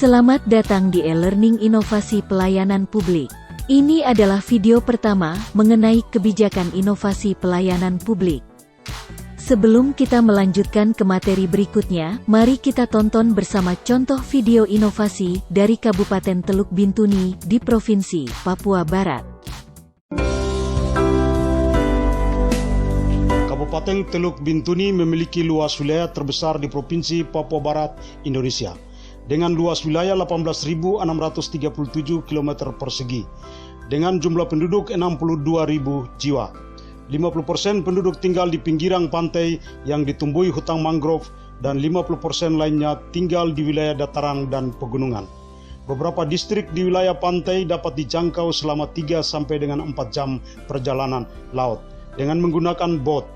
Selamat datang di e-learning inovasi pelayanan publik. Ini adalah video pertama mengenai kebijakan inovasi pelayanan publik. Sebelum kita melanjutkan ke materi berikutnya, mari kita tonton bersama contoh video inovasi dari Kabupaten Teluk Bintuni di Provinsi Papua Barat. Kabupaten Teluk Bintuni memiliki luas wilayah terbesar di Provinsi Papua Barat, Indonesia, dengan luas wilayah 18.637 km persegi, dengan jumlah penduduk 62.000 jiwa. 50% penduduk tinggal di pinggiran pantai yang ditumbuhi hutan mangrove dan 50% lainnya tinggal di wilayah dataran dan pegunungan. Beberapa distrik di wilayah pantai dapat dijangkau selama 3 sampai dengan 4 jam perjalanan laut dengan menggunakan bot.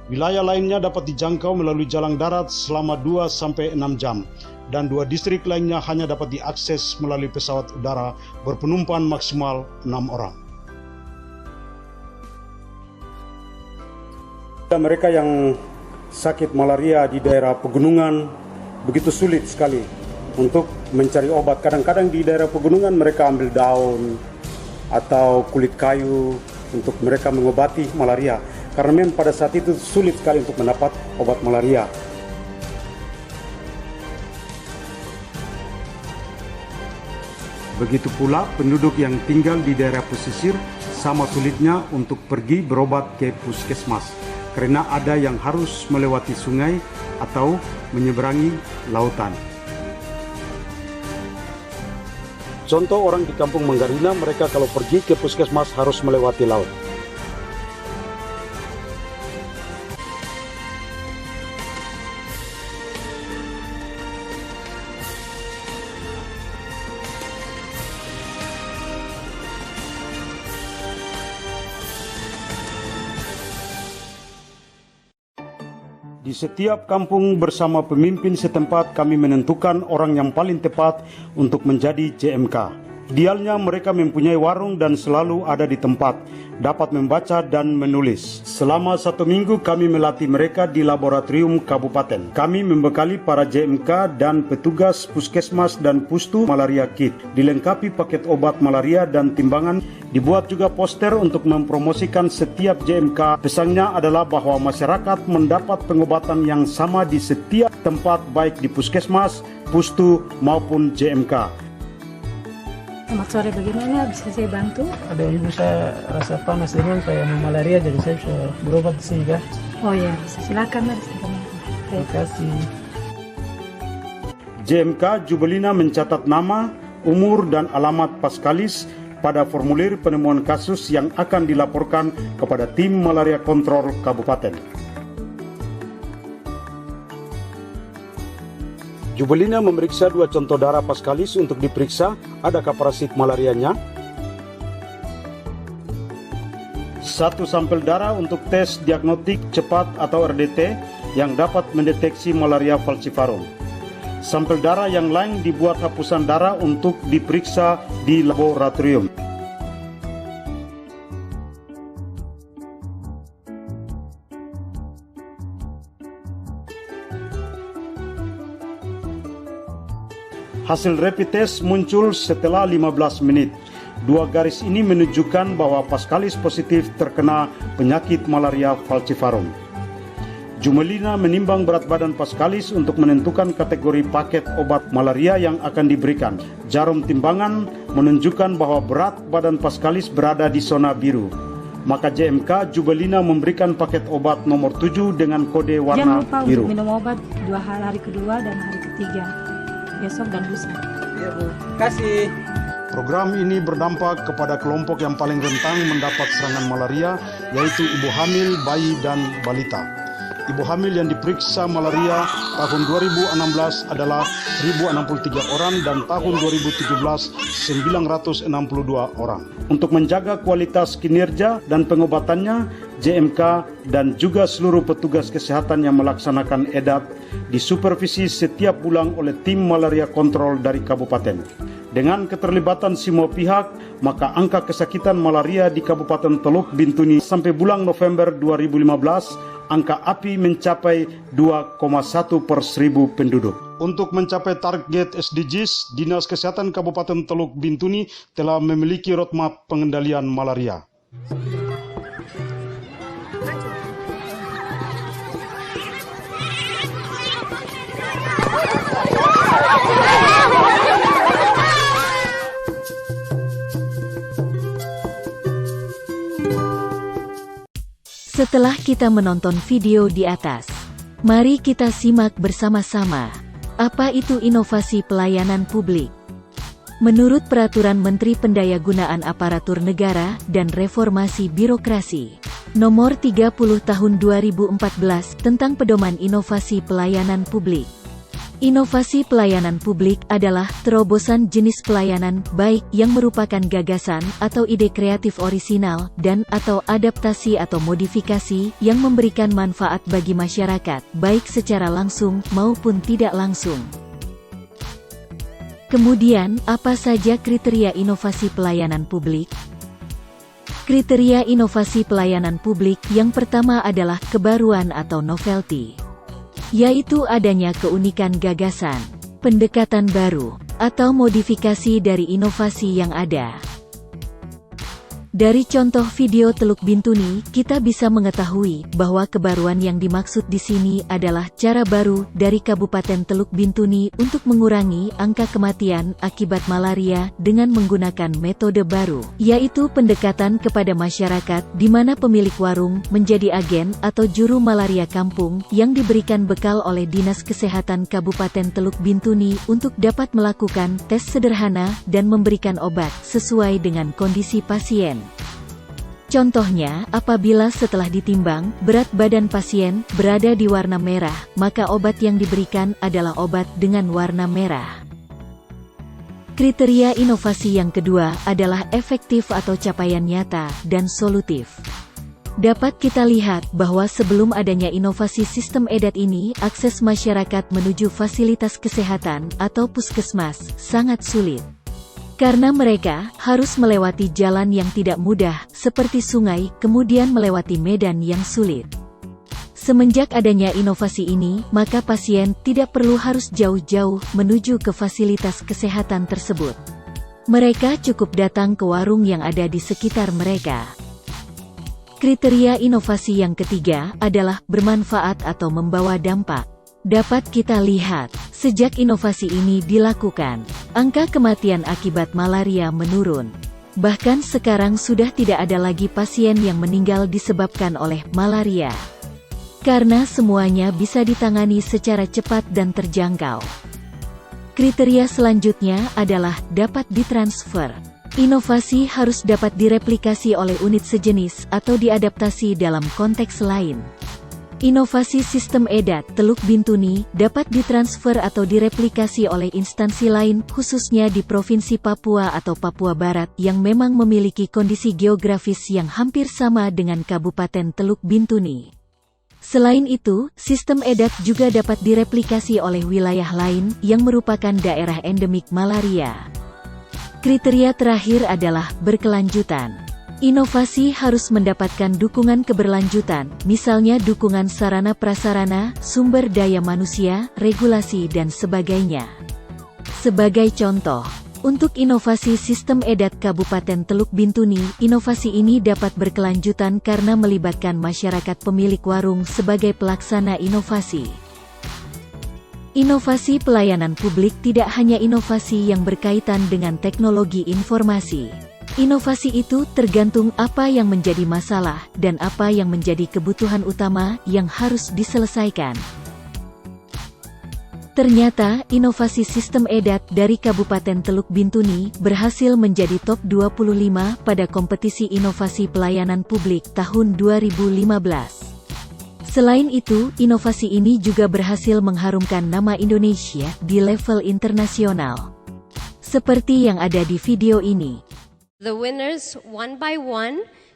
Wilayah lainnya dapat dijangkau melalui jalan darat selama 2 sampai 6 jam dan 2 distrik lainnya hanya dapat diakses melalui pesawat udara berpenumpang maksimal 6 orang. Mereka yang sakit malaria di daerah pegunungan begitu sulit sekali untuk mencari obat. Kadang-kadang di daerah pegunungan mereka ambil daun atau kulit kayu untuk mereka mengobati malaria, karena memang pada saat itu sulit sekali untuk mendapat obat malaria. Begitu pula penduduk yang tinggal di daerah pesisir sama sulitnya untuk pergi berobat ke puskesmas, karena ada yang harus melewati sungai atau menyeberangi lautan. Contoh orang di kampung Manggarina, mereka kalau pergi ke puskesmas harus melewati laut. Di setiap kampung bersama pemimpin setempat kami menentukan orang yang paling tepat untuk menjadi JMK. Idealnya mereka mempunyai warung dan selalu ada di tempat, dapat membaca dan menulis. Selama 1 minggu kami melatih mereka di laboratorium kabupaten. Kami membekali para JMK dan petugas puskesmas dan pustu malaria kit, dilengkapi paket obat malaria dan timbangan. Dibuat juga poster untuk mempromosikan setiap JMK. Pesannya adalah bahwa masyarakat mendapat pengobatan yang sama di setiap tempat, baik di puskesmas, pustu maupun JMK. Selamat sore, bagaimana bisa saya bantu? Ada ibu, saya rasa panas dengan saya malaria, jadi saya bisa berobat di sini kah? Oh ya, silakan mas. Terima kasih. JMK Jubelina mencatat nama, umur dan alamat Paskalis pada formulir penemuan kasus yang akan dilaporkan kepada tim malaria kontrol kabupaten. Jubelina memeriksa 2 contoh darah Paskalis untuk diperiksa adakah parasit malarianya. 1 sampel darah untuk tes diagnostik cepat atau RDT yang dapat mendeteksi malaria falciparum. Sampel darah yang lain dibuat hapusan darah untuk diperiksa di laboratorium. Hasil rapid test muncul setelah 15 menit. 2 garis ini menunjukkan bahwa Paskalis positif terkena penyakit malaria falciparum. Jubelina menimbang berat badan Paskalis untuk menentukan kategori paket obat malaria yang akan diberikan. Jarum timbangan menunjukkan bahwa berat badan Paskalis berada di zona biru. Maka JMK Jubelina memberikan paket obat nomor 7 dengan kode warna Jangan lupa biru. untuk minum obat 2 hari kedua dan hari ketiga, besok dan lusa. Iya Bu, kasih. Program ini berdampak kepada kelompok yang paling rentan mendapat serangan malaria, yaitu ibu hamil, bayi, dan balita. Ibu hamil yang diperiksa malaria tahun 2016 adalah 1.063 orang dan tahun 2017 962 orang. Untuk menjaga kualitas kinerja dan pengobatannya, JMK dan juga seluruh petugas kesehatan yang melaksanakan edat disupervisi setiap bulan oleh tim malaria kontrol dari kabupaten. Dengan keterlibatan semua pihak, maka angka kesakitan malaria di Kabupaten Teluk Bintuni sampai bulan November 2015, angka API mencapai 2,1 per 1000 penduduk. Untuk mencapai target SDGs, Dinas Kesehatan Kabupaten Teluk Bintuni telah memiliki roadmap pengendalian malaria. Setelah kita menonton video di atas, mari kita simak bersama-sama. Apa itu inovasi pelayanan publik? Menurut Peraturan Menteri Pendayagunaan Aparatur Negara dan Reformasi Birokrasi, Nomor 30 Tahun 2014 tentang Pedoman Inovasi Pelayanan Publik. Inovasi pelayanan publik adalah terobosan jenis pelayanan baik yang merupakan gagasan atau ide kreatif orisinal dan atau adaptasi atau modifikasi yang memberikan manfaat bagi masyarakat, baik secara langsung maupun tidak langsung. Kemudian, apa saja kriteria inovasi pelayanan publik? Kriteria inovasi pelayanan publik yang pertama adalah kebaruan atau novelty, yaitu adanya keunikan gagasan, pendekatan baru, atau modifikasi dari inovasi yang ada. Dari contoh video Teluk Bintuni, kita bisa mengetahui bahwa kebaruan yang dimaksud di sini adalah cara baru dari Kabupaten Teluk Bintuni untuk mengurangi angka kematian akibat malaria dengan menggunakan metode baru, yaitu pendekatan kepada masyarakat di mana pemilik warung menjadi agen atau juru malaria kampung yang diberikan bekal oleh Dinas Kesehatan Kabupaten Teluk Bintuni untuk dapat melakukan tes sederhana dan memberikan obat sesuai dengan kondisi pasien. Contohnya, apabila setelah ditimbang, berat badan pasien berada di warna merah, maka obat yang diberikan adalah obat dengan warna merah. Kriteria inovasi yang kedua adalah efektif atau capaian nyata dan solutif. Dapat kita lihat bahwa sebelum adanya inovasi sistem edat ini, akses masyarakat menuju fasilitas kesehatan atau puskesmas sangat sulit. Karena mereka harus melewati jalan yang tidak mudah, seperti sungai, kemudian melewati medan yang sulit. Semenjak adanya inovasi ini, maka pasien tidak perlu harus jauh-jauh menuju ke fasilitas kesehatan tersebut. Mereka cukup datang ke warung yang ada di sekitar mereka. Kriteria inovasi yang ketiga adalah bermanfaat atau membawa dampak. Dapat kita lihat, sejak inovasi ini dilakukan, angka kematian akibat malaria menurun. Bahkan sekarang sudah tidak ada lagi pasien yang meninggal disebabkan oleh malaria. Karena semuanya bisa ditangani secara cepat dan terjangkau. Kriteria selanjutnya adalah dapat ditransfer. Inovasi harus dapat direplikasi oleh unit sejenis atau diadaptasi dalam konteks lain. Inovasi sistem edat Teluk Bintuni dapat ditransfer atau direplikasi oleh instansi lain, khususnya di Provinsi Papua atau Papua Barat yang memang memiliki kondisi geografis yang hampir sama dengan Kabupaten Teluk Bintuni. Selain itu, sistem edat juga dapat direplikasi oleh wilayah lain yang merupakan daerah endemik malaria. Kriteria terakhir adalah berkelanjutan. Inovasi harus mendapatkan dukungan keberlanjutan, misalnya dukungan sarana prasarana, sumber daya manusia, regulasi dan sebagainya. Sebagai contoh, untuk inovasi sistem edat Kabupaten Teluk Bintuni, inovasi ini dapat berkelanjutan karena melibatkan masyarakat pemilik warung sebagai pelaksana inovasi. Inovasi pelayanan publik tidak hanya inovasi yang berkaitan dengan teknologi informasi. Inovasi itu tergantung apa yang menjadi masalah dan apa yang menjadi kebutuhan utama yang harus diselesaikan. Ternyata, inovasi sistem edat dari Kabupaten Teluk Bintuni berhasil menjadi top 25 pada kompetisi inovasi pelayanan publik tahun 2015. Selain itu, inovasi ini juga berhasil mengharumkan nama Indonesia di level internasional. Seperti yang ada di video ini. The winners one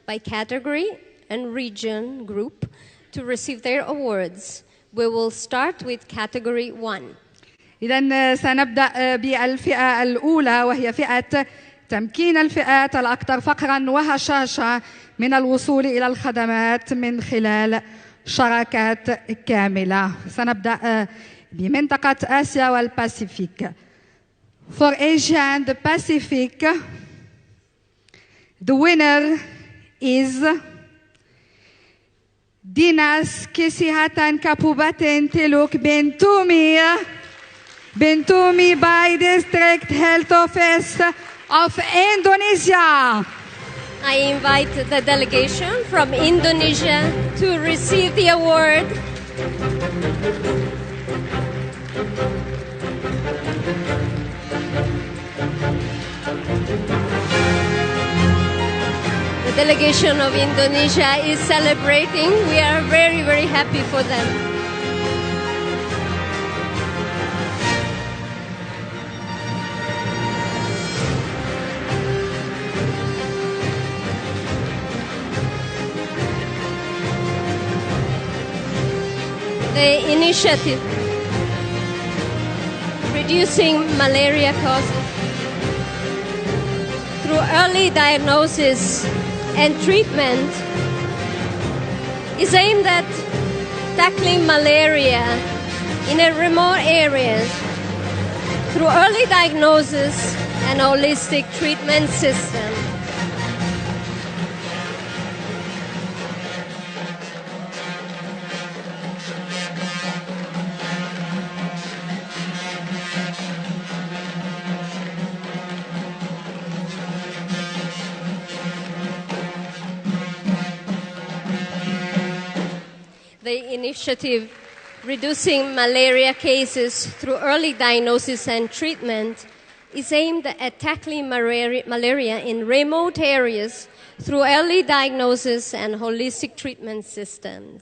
by category and region group to receive their awards. We will start with category 1. إذن سنبدأ بالفئة الأولى وهي فئة تمكين الفئات الأكثر فقرا وهشاشة من الوصول إلى الخدمات من خلال شراكات كاملة. سنبدأ بمنطقة آسيا والباسيفيك. For Asia and the Pacific, the winner is Dinas Kesehatan Kabupaten Teluk Bintumi by District Health Office of Indonesia. I invite the delegation from Indonesia to receive the award. The delegation of Indonesia is celebrating. We are very, very happy for them. The initiative reducing malaria causes through early diagnosis and treatment is aimed at tackling malaria in a remote areas through early diagnosis and holistic treatment system. The initiative reducing malaria cases through early diagnosis and treatment is aimed at tackling malaria in remote areas through early diagnosis and holistic treatment systems.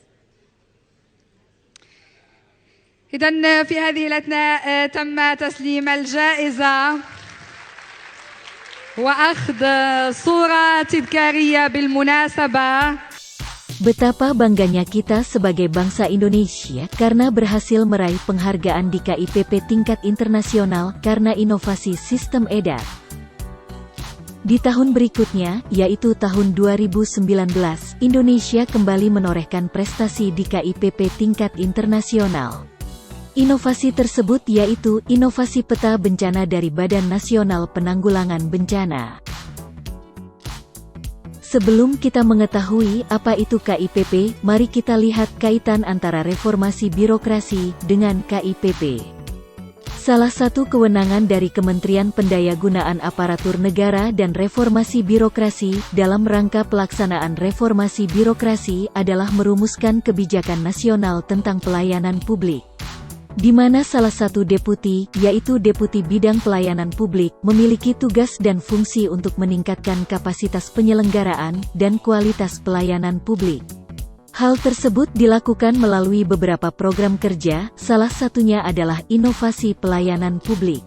إذن في هذه الأثناء تم تسليم الجائزة وأخذ صورة تذكارية بالمناسبة. Betapa bangganya kita sebagai bangsa Indonesia karena berhasil meraih penghargaan di KIPP tingkat internasional karena inovasi sistem EDAR. Di tahun berikutnya, yaitu tahun 2019, Indonesia kembali menorehkan prestasi di KIPP tingkat internasional. Inovasi tersebut yaitu inovasi peta bencana dari Badan Nasional Penanggulangan Bencana. Sebelum kita mengetahui apa itu KIPP, mari kita lihat kaitan antara reformasi birokrasi dengan KIPP. Salah satu kewenangan dari Kementerian Pendayagunaan Aparatur Negara dan Reformasi Birokrasi dalam rangka pelaksanaan reformasi birokrasi adalah merumuskan kebijakan nasional tentang pelayanan publik, di mana salah satu deputi, yaitu Deputi Bidang Pelayanan Publik, memiliki tugas dan fungsi untuk meningkatkan kapasitas penyelenggaraan dan kualitas pelayanan publik. Hal tersebut dilakukan melalui beberapa program kerja, salah satunya adalah inovasi pelayanan publik.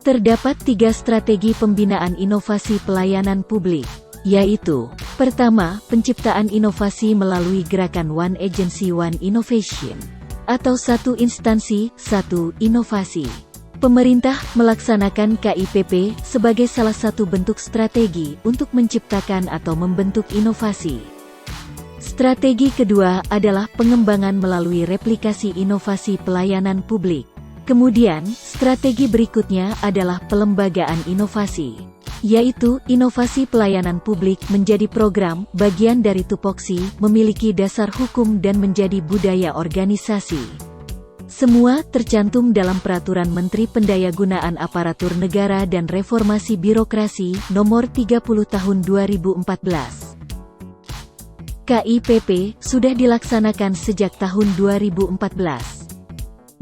Terdapat 3 strategi pembinaan inovasi pelayanan publik, yaitu: pertama, penciptaan inovasi melalui gerakan One Agency One Innovation, atau satu instansi, satu inovasi. Pemerintah melaksanakan KIPP sebagai salah satu bentuk strategi untuk menciptakan atau membentuk inovasi. Strategi kedua adalah pengembangan melalui replikasi inovasi pelayanan publik. Kemudian, strategi berikutnya adalah pelembagaan inovasi, yaitu inovasi pelayanan publik menjadi program, bagian dari tupoksi, memiliki dasar hukum dan menjadi budaya organisasi. Semua tercantum dalam Peraturan Menteri Pendayagunaan Aparatur Negara dan Reformasi Birokrasi Nomor 30 Tahun 2014. KIPP sudah dilaksanakan sejak tahun 2014.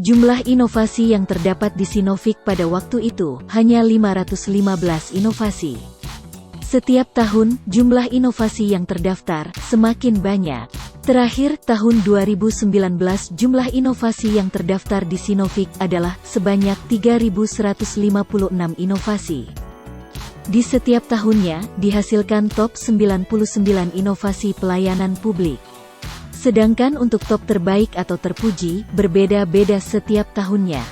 Jumlah inovasi yang terdapat di Sinovik pada waktu itu hanya 515 inovasi. Setiap tahun, jumlah inovasi yang terdaftar semakin banyak. Terakhir, tahun 2019 jumlah inovasi yang terdaftar di Sinovik adalah sebanyak 3.156 inovasi. Di setiap tahunnya, dihasilkan top 99 inovasi pelayanan publik. Sedangkan untuk top terbaik atau terpuji, berbeda-beda setiap tahunnya.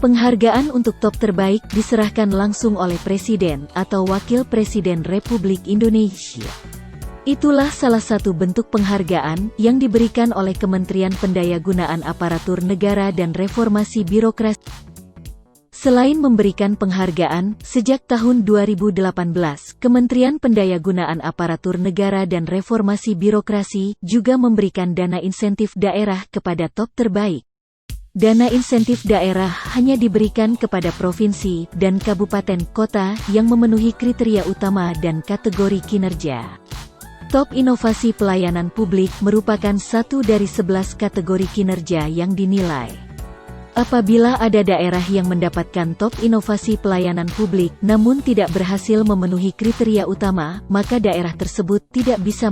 Penghargaan untuk top terbaik diserahkan langsung oleh Presiden atau Wakil Presiden Republik Indonesia. Itulah salah satu bentuk penghargaan yang diberikan oleh Kementerian Pendayagunaan Aparatur Negara dan Reformasi Birokrasi. Selain memberikan penghargaan, sejak tahun 2018, Kementerian Pendayagunaan Aparatur Negara dan Reformasi Birokrasi juga memberikan dana insentif daerah kepada top terbaik. Dana insentif daerah hanya diberikan kepada provinsi dan kabupaten kota yang memenuhi kriteria utama dan kategori kinerja. Top Inovasi Pelayanan Publik merupakan satu dari 11 kategori kinerja yang dinilai. Apabila ada daerah yang mendapatkan top inovasi pelayanan publik namun tidak berhasil memenuhi kriteria utama, maka daerah tersebut tidak bisa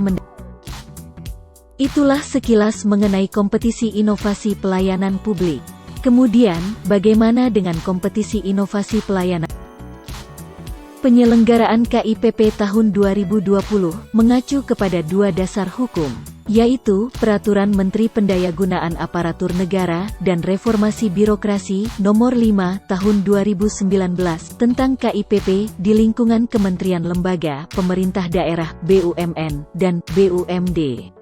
Itulah sekilas mengenai kompetisi inovasi pelayanan publik. Kemudian, bagaimana dengan kompetisi inovasi pelayanan? Penyelenggaraan KIPP tahun 2020 mengacu kepada dua dasar hukum, yaitu Peraturan Menteri Pendayagunaan Aparatur Negara dan Reformasi Birokrasi Nomor 5 Tahun 2019 tentang KIPP di lingkungan Kementerian Lembaga, Pemerintah Daerah, BUMN, dan BUMD.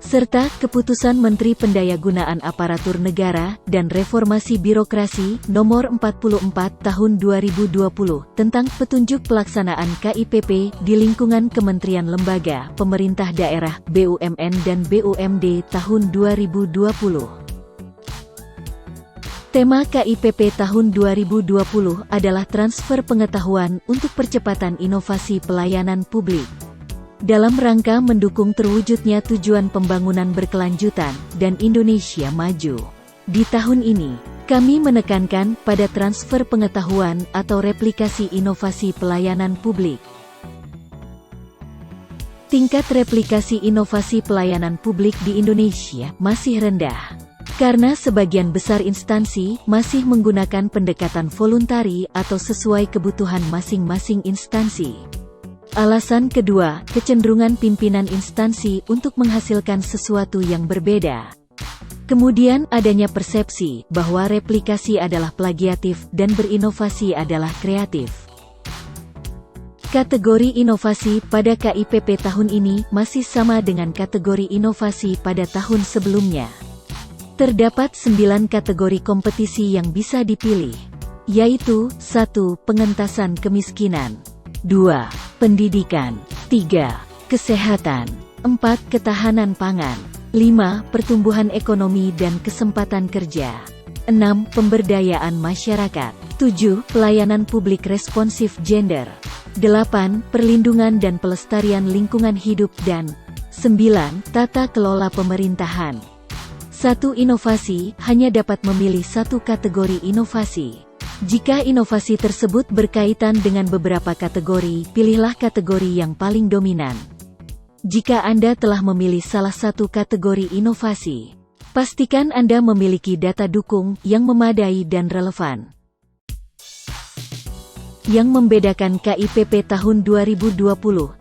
Serta Keputusan Menteri Pendayagunaan Aparatur Negara dan Reformasi Birokrasi Nomor 44 Tahun 2020 tentang petunjuk pelaksanaan KIPP di lingkungan Kementerian Lembaga, Pemerintah Daerah, BUMN dan BUMD tahun 2020. Tema KIPP tahun 2020 adalah transfer pengetahuan untuk percepatan inovasi pelayanan publik. Dalam rangka mendukung terwujudnya tujuan pembangunan berkelanjutan dan Indonesia maju. Di tahun ini, kami menekankan pada transfer pengetahuan atau replikasi inovasi pelayanan publik. Tingkat replikasi inovasi pelayanan publik di Indonesia masih rendah, karena sebagian besar instansi masih menggunakan pendekatan voluntari atau sesuai kebutuhan masing-masing instansi. Alasan kedua, kecenderungan pimpinan instansi untuk menghasilkan sesuatu yang berbeda. Kemudian adanya persepsi bahwa replikasi adalah plagiatif dan berinovasi adalah kreatif. Kategori inovasi pada KIPP tahun ini masih sama dengan kategori inovasi pada tahun sebelumnya. Terdapat 9 kategori kompetisi yang bisa dipilih, yaitu 1. Pengentasan kemiskinan, 2. Pendidikan, 3. Kesehatan, 4. Ketahanan pangan, 5. Pertumbuhan ekonomi dan kesempatan kerja, 6. Pemberdayaan masyarakat, 7. Pelayanan publik responsif gender, 8. Perlindungan dan pelestarian lingkungan hidup dan 9. Tata kelola pemerintahan. Satu inovasi hanya dapat memilih satu kategori inovasi. Jika inovasi tersebut berkaitan dengan beberapa kategori, pilihlah kategori yang paling dominan. Jika Anda telah memilih salah satu kategori inovasi, pastikan Anda memiliki data dukung yang memadai dan relevan. Yang membedakan KIPP tahun 2020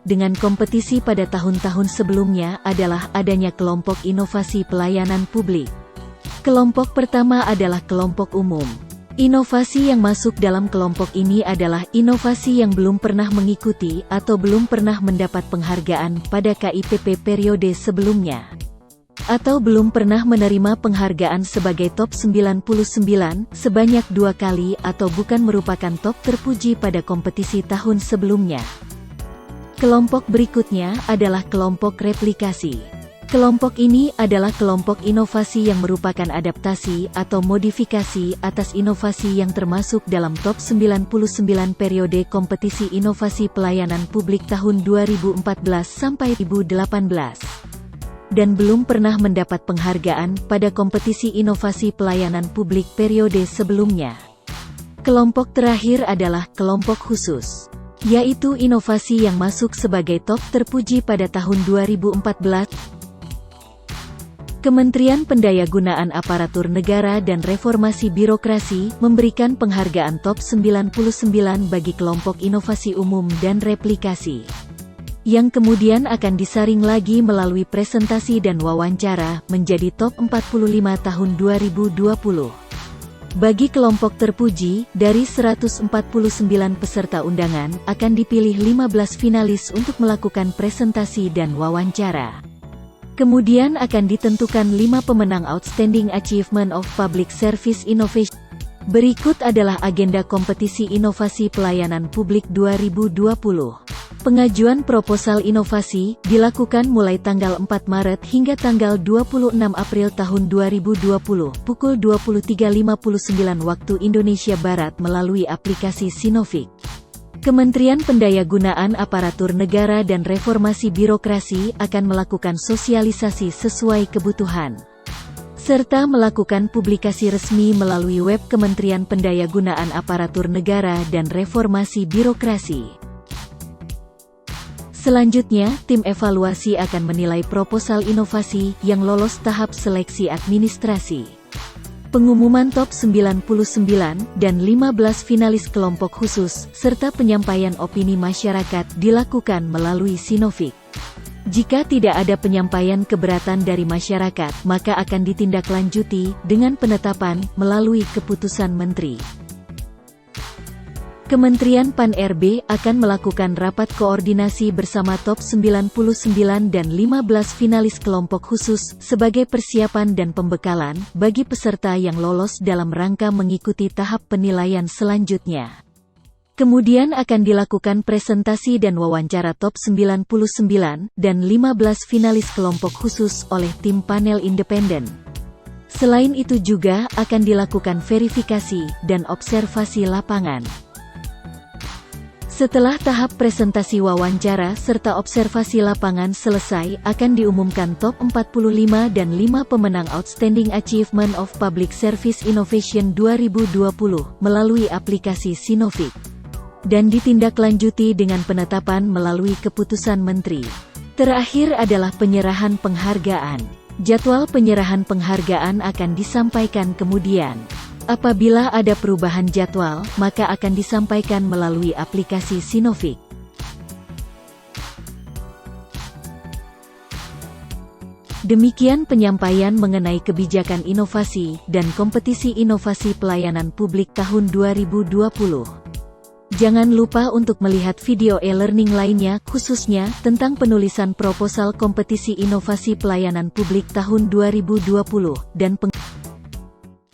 dengan kompetisi pada tahun-tahun sebelumnya adalah adanya kelompok inovasi pelayanan publik. Kelompok pertama adalah kelompok umum. Inovasi yang masuk dalam kelompok ini adalah inovasi yang belum pernah mengikuti atau belum pernah mendapat penghargaan pada KIPP periode sebelumnya, atau belum pernah menerima penghargaan sebagai top 99 sebanyak 2 kali atau bukan merupakan top terpuji pada kompetisi tahun sebelumnya. Kelompok berikutnya adalah kelompok replikasi. Kelompok ini adalah kelompok inovasi yang merupakan adaptasi atau modifikasi atas inovasi yang termasuk dalam top 99 periode kompetisi inovasi pelayanan publik tahun 2014 sampai 2018. Dan belum pernah mendapat penghargaan pada kompetisi inovasi pelayanan publik periode sebelumnya. Kelompok terakhir adalah kelompok khusus, yaitu inovasi yang masuk sebagai top terpuji pada tahun 2014. Kementerian Pendayagunaan Aparatur Negara dan Reformasi Birokrasi memberikan penghargaan top 99 bagi kelompok inovasi umum dan replikasi, yang kemudian akan disaring lagi melalui presentasi dan wawancara menjadi top 45 tahun 2020. Bagi kelompok terpuji, dari 149 peserta undangan, akan dipilih 15 finalis untuk melakukan presentasi dan wawancara. Kemudian akan ditentukan 5 pemenang Outstanding Achievement of Public Service Innovation. Berikut adalah agenda kompetisi inovasi pelayanan publik 2020. Pengajuan proposal inovasi dilakukan mulai tanggal 4 Maret hingga tanggal 26 April tahun 2020, pukul 23.59 waktu Indonesia Barat melalui aplikasi Sinovik. Kementerian Pendayagunaan Aparatur Negara dan Reformasi Birokrasi akan melakukan sosialisasi sesuai kebutuhan, serta melakukan publikasi resmi melalui web Kementerian Pendayagunaan Aparatur Negara dan Reformasi Birokrasi. Selanjutnya, tim evaluasi akan menilai proposal inovasi yang lolos tahap seleksi administrasi. Pengumuman top 99 dan 15 finalis kelompok khusus, serta penyampaian opini masyarakat dilakukan melalui Sinovik. Jika tidak ada penyampaian keberatan dari masyarakat, maka akan ditindaklanjuti dengan penetapan melalui keputusan Menteri. Kementerian Pan-RB akan melakukan rapat koordinasi bersama top 99 dan 15 finalis kelompok khusus sebagai persiapan dan pembekalan bagi peserta yang lolos dalam rangka mengikuti tahap penilaian selanjutnya. Kemudian akan dilakukan presentasi dan wawancara top 99 dan 15 finalis kelompok khusus oleh tim panel independen. Selain itu juga akan dilakukan verifikasi dan observasi lapangan. Setelah tahap presentasi wawancara serta observasi lapangan selesai, akan diumumkan top 45 dan 5 pemenang Outstanding Achievement of Public Service Innovation 2020 melalui aplikasi Sinovik, dan ditindaklanjuti dengan penetapan melalui keputusan Menteri. Terakhir adalah penyerahan penghargaan. Jadwal penyerahan penghargaan akan disampaikan kemudian. Apabila ada perubahan jadwal, maka akan disampaikan melalui aplikasi Sinovik. Demikian penyampaian mengenai kebijakan inovasi dan kompetisi inovasi pelayanan publik tahun 2020. Jangan lupa untuk melihat video e-learning lainnya, khususnya tentang penulisan proposal kompetisi inovasi pelayanan publik tahun 2020 dan